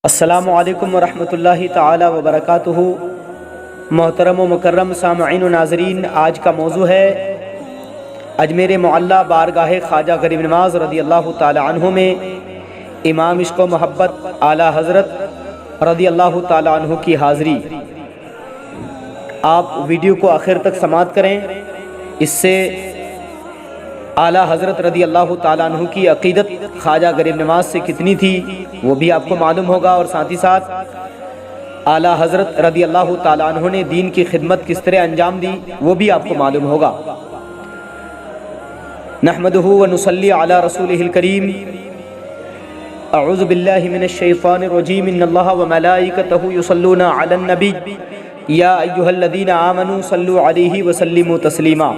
السلام علیکم ورحمۃ اللہ تعالی وبرکاتہ۔ محترم و مکرم سامعین و ناظرین، آج کا موضوع ہے اجمیر معلیٰ بارگاہ خواجہ غریب نواز رضی اللہ تعالی عنہ میں امام عشق و محبت اعلیٰ حضرت رضی اللہ تعالی عنہ کی حاضری۔ آپ ویڈیو کو آخر تک سماعت کریں، اس سے اعلیٰ حضرت رضی اللہ تعالیٰ عنہ کی عقیدت خواجہ غریب نواز سے کتنی تھی وہ بھی آپ کو معلوم ہوگا، اور ساتھ ہی ساتھ اعلیٰ حضرت رضی اللہ تعالیٰ عنہ نے دین کی خدمت کس طرح انجام دی وہ بھی آپ کو معلوم ہوگا۔ نحمدہ و نصلی علی رسولہ الکریم۔ اعوذ باللہ من الشیطان الرجیم۔ ان اللہ و ملائکتہ یصلون علی النبی یا ایہا الذین آمنوا صلوا علیہ وسلموا تسلیما۔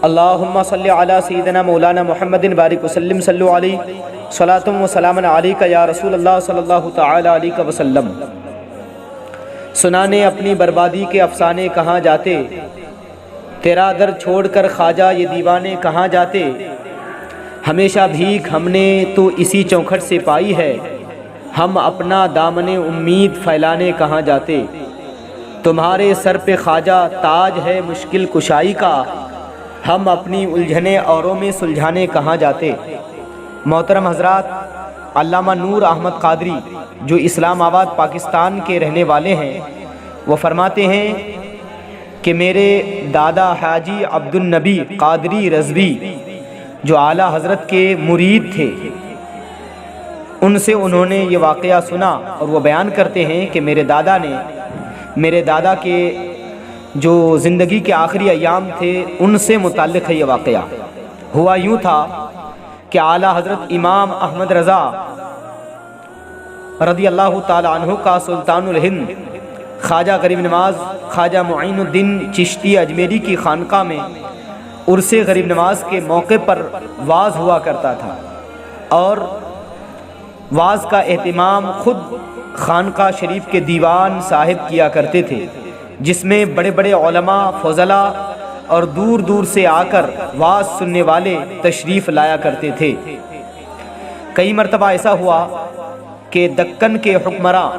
اللہم صلی علی سیدنا مولانا محمد بارک وسلم صلو علیہ صلاۃ و سلام علیک یا رسول اللہ صلی اللہ تعالی علیہ وسلم۔ سنانے اپنی بربادی کے افسانے کہاں جاتے، تیرا در چھوڑ کر خواجہ یہ دیوانے کہاں جاتے۔ ہمیشہ بھیک ہم نے تو اسی چوکھٹ سے پائی ہے، ہم اپنا دامن امید پھیلانے کہاں جاتے۔ تمہارے سر پہ خواجہ تاج ہے مشکل کشائی کا، ہم اپنی الجھنیں اوروں میں سلجھانے کہاں جاتے۔ محترم حضرات، علامہ نور احمد قادری جو اسلام آباد پاکستان کے رہنے والے ہیں، وہ فرماتے ہیں کہ میرے دادا حاجی عبد النبی قادری رضوی جو اعلیٰ حضرت کے مرید تھے، ان سے انہوں نے یہ واقعہ سنا، اور وہ بیان کرتے ہیں کہ میرے دادا کے جو زندگی کے آخری ایام تھے ان سے متعلق ہے یہ واقعہ۔ ہوا یوں تھا کہ اعلیٰ حضرت امام احمد رضا رضی اللہ تعالی عنہ کا سلطان الہند خواجہ غریب نواز خواجہ معین الدین چشتی اجمیری کی خانقاہ میں عرس غریب نواز کے موقع پر واز ہوا کرتا تھا، اور واز کا اہتمام خود خانقاہ شریف کے دیوان صاحب کیا کرتے تھے، جس میں بڑے بڑے علماء فضلاء اور دور دور سے آ کر واز سننے والے تشریف لایا کرتے تھے۔ کئی مرتبہ ایسا ہوا کہ دکن کے حکمراں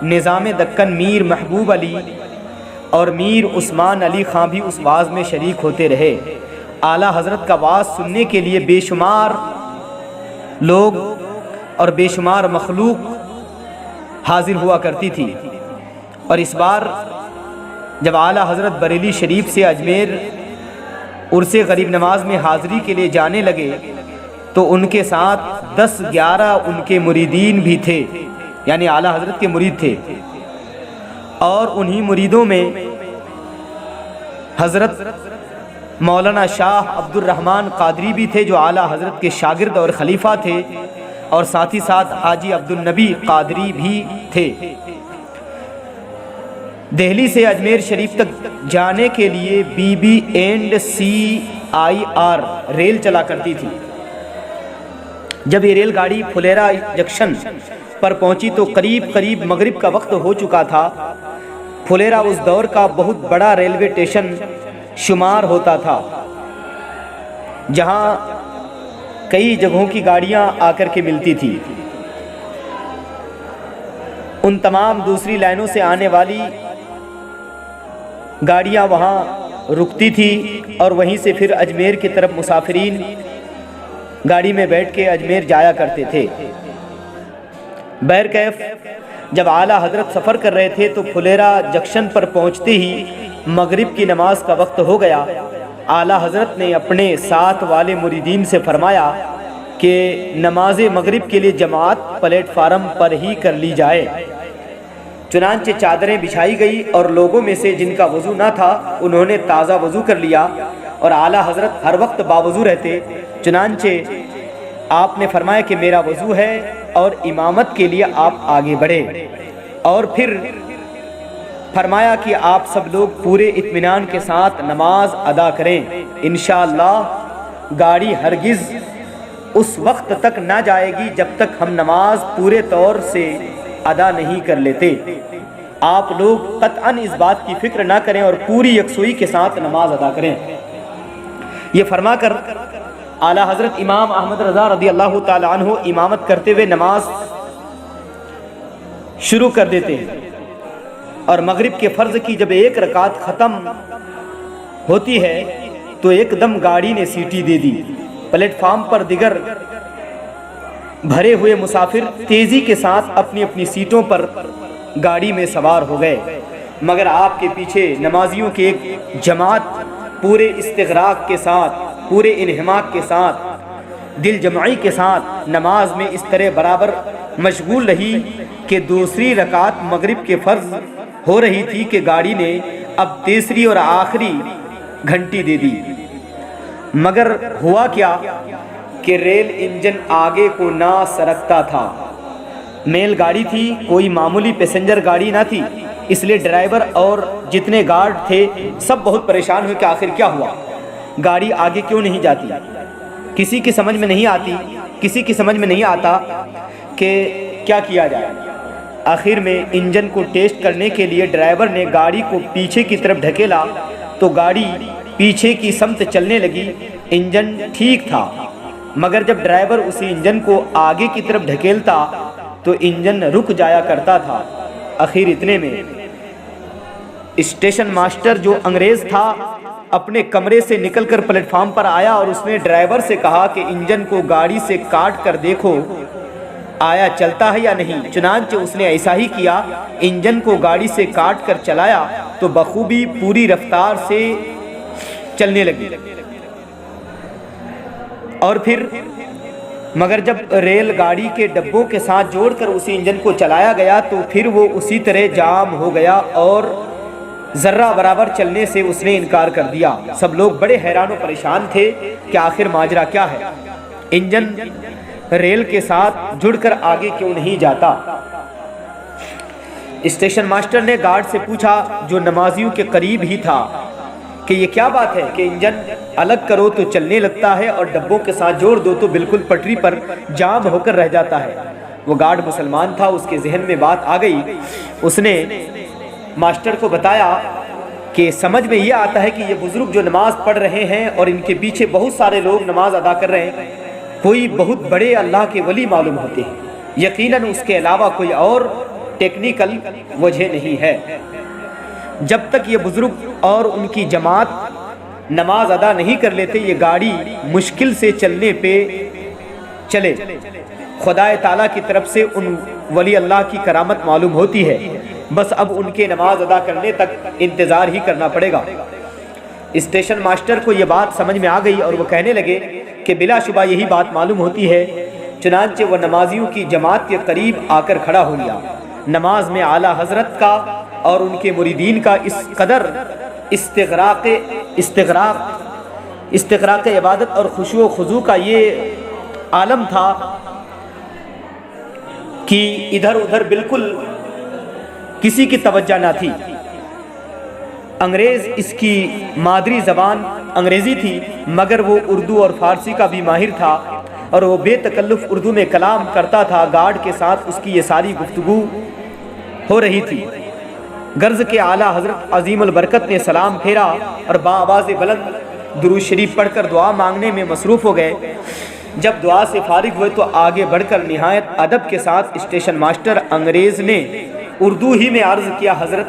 نظام دکن میر محبوب علی اور میر عثمان علی خان بھی اس واز میں شریک ہوتے رہے۔ اعلیٰ حضرت کا واز سننے کے لیے بے شمار لوگ اور بے شمار مخلوق حاضر ہوا کرتی تھی، اور اس بار جب اعلیٰ حضرت بریلی شریف سے اجمیر عرس غریب نواز میں حاضری کے لیے جانے لگے تو ان کے ساتھ 10-11 ان کے مریدین بھی تھے، یعنی اعلیٰ حضرت کے مرید تھے، اور انہی مریدوں میں حضرت مولانا شاہ عبد الرحمن قادری بھی تھے جو اعلیٰ حضرت کے شاگرد اور خلیفہ تھے، اور ساتھ ہی ساتھ حاجی عبد النبی قادری بھی تھے۔ دہلی سے اجمیر شریف تک جانے کے لیے BB&CIR ریل چلا کرتی تھی۔ جب یہ ریل گاڑی پھلیرا جنکشن پر پہنچی تو قریب مغرب کا وقت ہو چکا تھا۔ پھلیرا اس دور کا بہت بڑا ریلوے اسٹیشن شمار ہوتا تھا، جہاں کئی جگہوں کی گاڑیاں آ کر کے ملتی تھی۔ ان تمام دوسری لائنوں سے آنے والی گاڑیاں وہاں رکتی تھی، اور وہیں سے پھر اجمیر کی طرف مسافرین گاڑی میں بیٹھ کے اجمیر جایا کرتے تھے۔ بہرکیف جب اعلیٰ حضرت سفر کر رہے تھے تو پھلیرا جنکشن پر پہنچتے ہی مغرب کی نماز کا وقت ہو گیا۔ اعلیٰ حضرت نے اپنے ساتھ والے مریدین سے فرمایا کہ نماز مغرب کے لیے جماعت پلیٹ فارم پر ہی کر لی جائے۔ چنانچہ چادریں بچھائی گئی، اور لوگوں میں سے جن کا وضو نہ تھا انہوں نے تازہ وضو کر لیا، اور اعلیٰ حضرت ہر وقت باوضو رہتے۔ چنانچہ آپ نے فرمایا کہ میرا وضو ہے اور امامت کے لیے آپ آگے بڑھے، اور پھر فرمایا کہ آپ سب لوگ پورے اطمینان کے ساتھ نماز ادا کریں۔ انشاءاللہ گاڑی ہرگز اس وقت تک نہ جائے گی جب تک ہم نماز پورے طور سے ادا نہیں کر لیتے۔ آپ لوگ قطعاً اس بات کی فکر نہ کریں اور پوری یکسوئی کے ساتھ نماز ادا کریں۔ یہ فرما کر اعلیٰ حضرت امام احمد رضا رضی اللہ تعالی عنہ امامت کرتے ہوئے نماز شروع کر دیتے ہیں، اور مغرب کے فرض کی جب ایک رکعت ختم ہوتی ہے تو ایک دم گاڑی نے سیٹی دے دی۔ پلیٹ فارم پر دیگر بھرے ہوئے مسافر تیزی کے ساتھ اپنی اپنی سیٹوں پر گاڑی میں سوار ہو گئے، مگر آپ کے پیچھے نمازیوں کی ایک جماعت پورے استغراق کے ساتھ، پورے انہماک کے ساتھ، دل جمعی کے ساتھ نماز میں اس طرح برابر مشغول رہی کہ دوسری رکعت مغرب کے فرض ہو رہی تھی کہ گاڑی نے اب تیسری اور آخری گھنٹی دے دی۔ مگر ہوا کیا کہ ریل انجن آگے کو نہ سرکتا تھا۔ میل گاڑی تھی، کوئی معمولی پیسنجر گاڑی نہ تھی، اس لیے ڈرائیور اور جتنے گارڈ تھے سب بہت پریشان ہوئے کہ آخر کیا ہوا، گاڑی آگے کیوں نہیں جاتی۔ کسی کی سمجھ میں نہیں آتی، کسی کی سمجھ میں نہیں آتا کہ کیا کیا جائے۔ آخر میں انجن کو ٹیسٹ کرنے کے لیے ڈرائیور نے گاڑی کو پیچھے کی طرف ڈھکیلا تو گاڑی پیچھے کی سمت چلنے لگی۔ انجن ٹھیک تھا، مگر جب ڈرائیور اسی انجن کو آگے کی طرف ڈھکیلتا تو انجن رک جایا کرتا تھا۔ آخر اتنے میں اسٹیشن ماسٹر جو انگریز تھا اپنے کمرے سے نکل کر پلیٹ فارم پر آیا اور اس نے ڈرائیور سے کہا کہ انجن کو گاڑی سے کاٹ کر دیکھو آیا چلتا ہے یا نہیں۔ چنانچہ اس نے ایسا ہی کیا، انجن کو گاڑی سے کاٹ کر چلایا تو بخوبی پوری رفتار سے چلنے لگی۔ اور پھر مگر جب ریل گاڑی کے ڈبوں کے ساتھ جوڑ کر اسی انجن کو چلایا گیا تو پھر وہ اسی طرح جام ہو گیا اور ذرہ برابر چلنے سے اس نے انکار کر دیا۔ سب لوگ بڑے حیران و پریشان تھے کہ آخر ماجرا کیا ہے، انجن ریل کے ساتھ جڑ کر آگے کیوں نہیں جاتا۔ اسٹیشن ماسٹر نے گارڈ سے پوچھا جو نمازیوں کے قریب ہی تھا کہ یہ کیا بات ہے کہ انجن الگ کرو تو چلنے لگتا ہے اور ڈبوں کے ساتھ جوڑ دو تو بالکل پٹری پر جام ہو کر رہ جاتا ہے۔ وہ گارڈ مسلمان تھا، اس کے ذہن میں بات آ گئی۔ اس نے ماسٹر کو بتایا کہ سمجھ میں یہ آتا ہے کہ یہ بزرگ جو نماز پڑھ رہے ہیں اور ان کے پیچھے بہت سارے لوگ نماز ادا کر رہے ہیں، کوئی بہت بڑے اللہ کے ولی معلوم ہوتے ہیں، یقیناً اس کے علاوہ کوئی اور ٹیکنیکل وجہ نہیں ہے۔ جب تک یہ بزرگ اور ان کی جماعت نماز ادا نہیں کر لیتے یہ گاڑی مشکل سے چلنے پہ چلے۔ خدا تعالیٰ کی طرف سے ان ولی اللہ کی کرامت معلوم ہوتی ہے، بس اب ان کے نماز ادا کرنے تک انتظار ہی کرنا پڑے گا۔ اسٹیشن ماسٹر کو یہ بات سمجھ میں آ گئی اور وہ کہنے لگے کہ بلا شبہ یہی بات معلوم ہوتی ہے۔ چنانچہ وہ نمازیوں کی جماعت کے قریب آ کر کھڑا ہو گیا۔ نماز میں اعلیٰ حضرت کا اور ان کے مریدین کا اس قدر استغراق عبادت اور خشوع و خضوع کا یہ عالم تھا کہ ادھر ادھر بالکل کسی کی توجہ نہ تھی۔ انگریز اس کی مادری زبان انگریزی تھی، مگر وہ اردو اور فارسی کا بھی ماہر تھا اور وہ بے تکلف اردو میں کلام کرتا تھا۔ گارڈ کے ساتھ اس کی یہ ساری گفتگو ہو رہی تھی۔ غرض کے اعلیٰ حضرت عظیم البرکت نے سلام پھیرا اور بآواز بلند درود شریف پڑھ کر دعا مانگنے میں مصروف ہو گئے۔ جب دعا سے فارغ ہوئے تو آگے بڑھ کر نہایت ادب کے ساتھ اسٹیشن ماسٹر انگریز نے اردو ہی میں عرض کیا، حضرت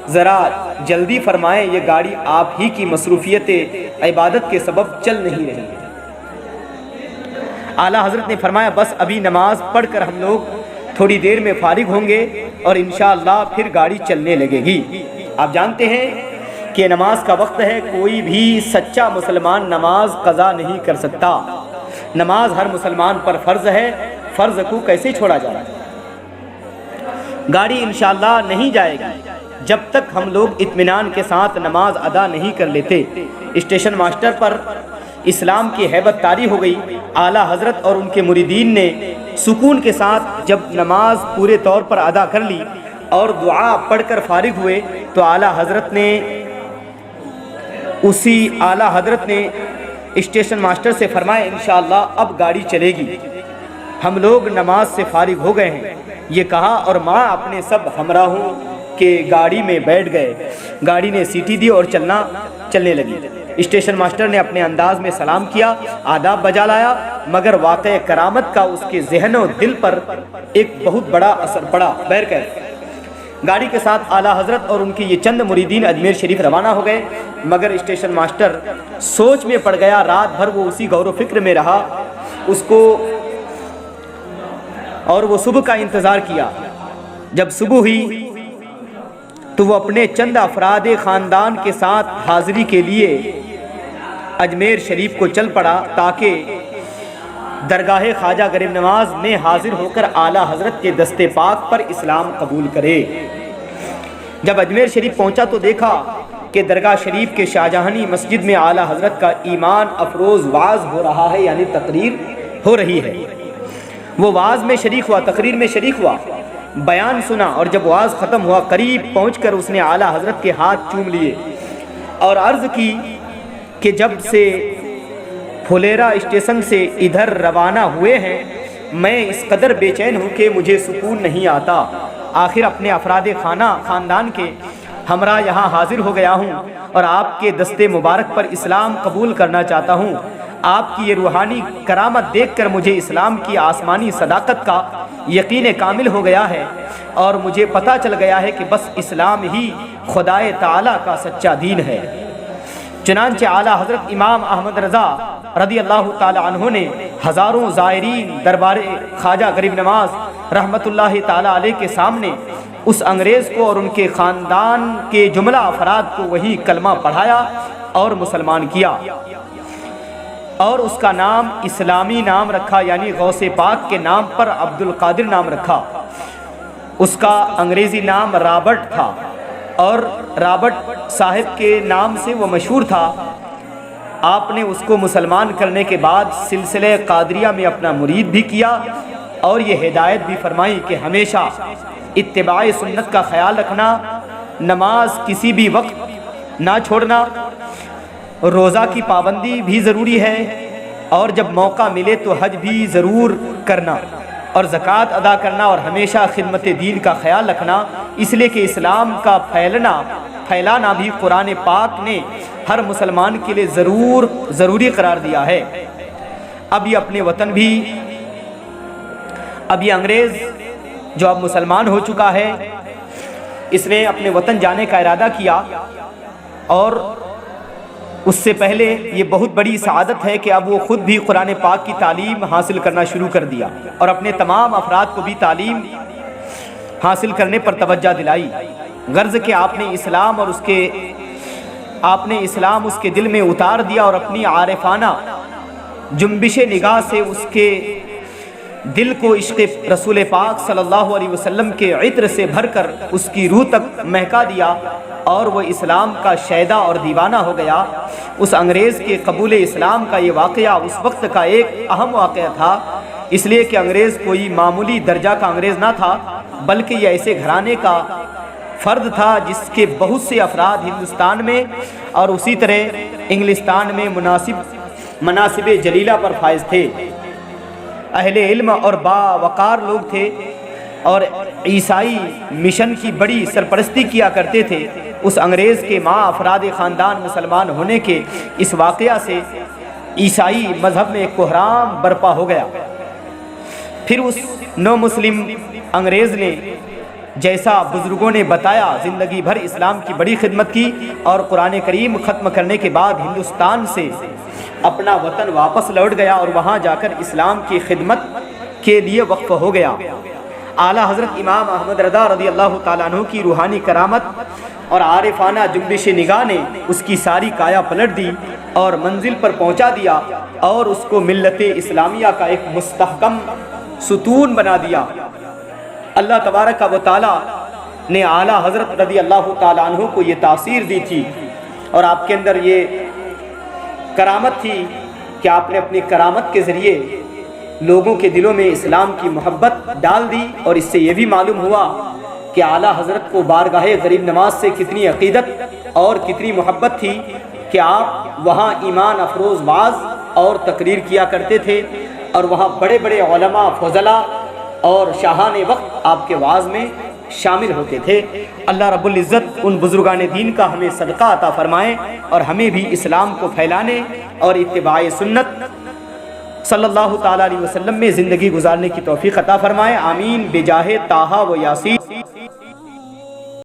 ذرا جلدی فرمائیں، یہ گاڑی آپ ہی کی مصروفیت عبادت کے سبب چل نہیں رہی۔ اعلیٰ حضرت نے فرمایا بس ابھی نماز پڑھ کر ہم لوگ تھوڑی دیر میں فارغ ہوں گے اور انشاءاللہ پھر گاڑی چلنے لگے گی۔ آپ جانتے ہیں کہ نماز کا وقت ہے، کوئی بھی سچا مسلمان نماز قضا نہیں کر سکتا۔ نماز ہر مسلمان پر فرض ہے، فرض کو کیسے چھوڑا جائے؟ گاڑی انشاءاللہ نہیں جائے گی جب تک ہم لوگ اطمینان کے ساتھ نماز ادا نہیں کر لیتے۔ اسٹیشن ماسٹر پر اسلام کی ہیبت طاری ہو گئی۔ اعلیٰ حضرت اور ان کے مریدین نے سکون کے ساتھ جب نماز پورے طور پر ادا کر لی اور دعا پڑھ کر فارغ ہوئے تو اعلیٰ حضرت نے اسٹیشن ماسٹر سے فرمایا انشاءاللہ اب گاڑی چلے گی، ہم لوگ نماز سے فارغ ہو گئے ہیں، یہ کہا اور ماں اپنے سب ہمراہوں کے گاڑی میں بیٹھ گئے۔ گاڑی نے سیٹی دی اور چلنے لگی۔ اسٹیشن ماسٹر نے اپنے انداز میں سلام کیا، آداب بجا لایا مگر واقع کرامت کا اس کے ذہن و دل پر ایک بہت بڑا اثر پڑا۔ بہرکیف گاڑی کے ساتھ اعلیٰ حضرت اور ان کے یہ چند مریدین اجمیر شریف روانہ ہو گئے، مگر اسٹیشن ماسٹر سوچ میں پڑ گیا۔ رات بھر وہ اسی غور و فکر میں رہا اس کو، اور وہ صبح کا انتظار کیا۔ جب صبح ہوئی تو وہ اپنے چند افراد خاندان کے ساتھ حاضری کے لیے اجمیر شریف کو چل پڑا تاکہ درگاہ خواجہ غریب نواز میں حاضر ہو کر اعلیٰ حضرت کے دست پاک پر اسلام قبول کرے۔ جب اجمیر شریف پہنچا تو دیکھا کہ درگاہ شریف کے شاہجہانی مسجد میں اعلیٰ حضرت کا ایمان افروز واعظ ہو رہا ہے، یعنی تقریر ہو رہی ہے۔ وہ واعظ میں شریک ہوا، تقریر میں شریک ہوا، بیان سنا، اور جب واعظ ختم ہوا قریب پہنچ کر اس نے اعلیٰ حضرت کے ہاتھ چوم لیے اور عرض کی کہ جب سے پھولیرا اسٹیشن سے ادھر روانہ ہوئے ہیں میں اس قدر بے چین ہوں کہ مجھے سکون نہیں آتا۔ آخر اپنے افراد خاندان کے ہمراہ یہاں حاضر ہو گیا ہوں اور آپ کے دستے مبارک پر اسلام قبول کرنا چاہتا ہوں۔ آپ کی یہ روحانی کرامت دیکھ کر مجھے اسلام کی آسمانی صداقت کا یقین کامل ہو گیا ہے، اور مجھے پتہ چل گیا ہے کہ بس اسلام ہی خدائے تعالیٰ کا سچا دین ہے۔ چنانچہ اعلیٰ حضرت امام احمد رضا رضی اللہ تعالی عنہ نے ہزاروں زائرین دربار خواجہ غریب نواز رحمت اللہ تعالی علیہ کے سامنے اس انگریز کو اور ان کے خاندان کے جملہ افراد کو وہی کلمہ پڑھایا اور مسلمان کیا، اور اس کا نام اسلامی نام رکھا، یعنی غوث پاک کے نام پر عبد القادر نام رکھا۔ اس کا انگریزی نام رابرٹ تھا، اور رابرٹ صاحب کے نام سے وہ مشہور تھا۔ آپ نے اس کو مسلمان کرنے کے بعد سلسلہ قادریہ میں اپنا مرید بھی کیا، اور یہ ہدایت بھی فرمائی کہ ہمیشہ اتباع سنت کا خیال رکھنا، نماز کسی بھی وقت نہ چھوڑنا، روزہ کی پابندی بھی ضروری ہے، اور جب موقع ملے تو حج بھی ضرور کرنا، اور زکوٰۃ ادا کرنا، اور ہمیشہ خدمت دین کا خیال رکھنا، اس لیے کہ اسلام کا پھیلانا بھی قرآن پاک نے ہر مسلمان کے لیے ضروری قرار دیا ہے۔ اب یہ اپنے وطن بھی، اب یہ انگریز جو اب مسلمان ہو چکا ہے، اس نے اپنے وطن جانے کا ارادہ کیا، اور اس سے پہلے یہ بہت بڑی سعادت ہے کہ اب وہ خود بھی قرآن پاک کی تعلیم حاصل کرنا شروع کر دیا، اور اپنے تمام افراد کو بھی تعلیم حاصل کرنے پر توجہ دلائی، غرض کہ آپ نے اسلام اس کے دل میں اتار دیا، اور اپنی عارفانہ جنبش نگاہ سے اس کے دل کو عشق رسول پاک صلی اللہ علیہ وسلم کے عطر سے بھر کر اس کی روح تک مہکا دیا، اور وہ اسلام کا شیدا اور دیوانہ ہو گیا۔ اس انگریز کے قبول اسلام کا یہ واقعہ اس وقت کا ایک اہم واقعہ تھا، اس لیے کہ انگریز کوئی معمولی درجہ کا انگریز نہ تھا، بلکہ یہ ایسے گھرانے کا فرد تھا جس کے بہت سے افراد ہندوستان میں اور اسی طرح انگلستان میں مناصب جلیلہ پر فائز تھے، اہل علم اور باوقار لوگ تھے، اور عیسائی مشن کی بڑی سرپرستی کیا کرتے تھے۔ اس انگریز کے ماں افراد خاندان مسلمان ہونے کے اس واقعہ سے عیسائی مذہب میں ایک کوہرام برپا ہو گیا۔ پھر اس نو مسلم انگریز نے جیسا بزرگوں نے بتایا زندگی بھر اسلام کی بڑی خدمت کی، اور قرآن کریم ختم کرنے کے بعد ہندوستان سے اپنا وطن واپس لوٹ گیا، اور وہاں جا کر اسلام کی خدمت کے لیے وقف ہو گیا۔ اعلیٰ حضرت امام احمد رضا رضی اللہ تعالیٰ عنہ کی روحانی کرامت اور عارفانہ جنبش نگاہ نے اس کی ساری کایا پلٹ دی اور منزل پر پہنچا دیا، اور اس کو ملت اسلامیہ کا ایک مستحکم ستون بنا دیا۔ اللہ تبارک و تعالیٰ نے اعلیٰ حضرت رضی اللہ تعالیٰ عنہ کو یہ تاثیر دی تھی، اور آپ کے اندر یہ کرامت تھی کہ آپ نے اپنی کرامت کے ذریعے لوگوں کے دلوں میں اسلام کی محبت ڈال دی، اور اس سے یہ بھی معلوم ہوا کہ اعلیٰ حضرت کو بارگاہ غریب نواز سے کتنی عقیدت اور کتنی محبت تھی کہ آپ وہاں ایمان افروز واعظ اور تقریر کیا کرتے تھے، اور وہاں بڑے بڑے علماء فضلاء اور شاہان وقت آپ کے واعظ میں شامل ہوتے تھے۔ اللہ رب العزت ان بزرگان دین کا ہمیں صدقہ عطا فرمائے، اور ہمیں بھی اسلام کو پھیلانے اور اتباع سنت صلی اللہ تعالیٰ علیہ وسلم میں زندگی گزارنے کی توفیق عطا فرمائے، آمین بجاہ طٰہٰ و یاسین۔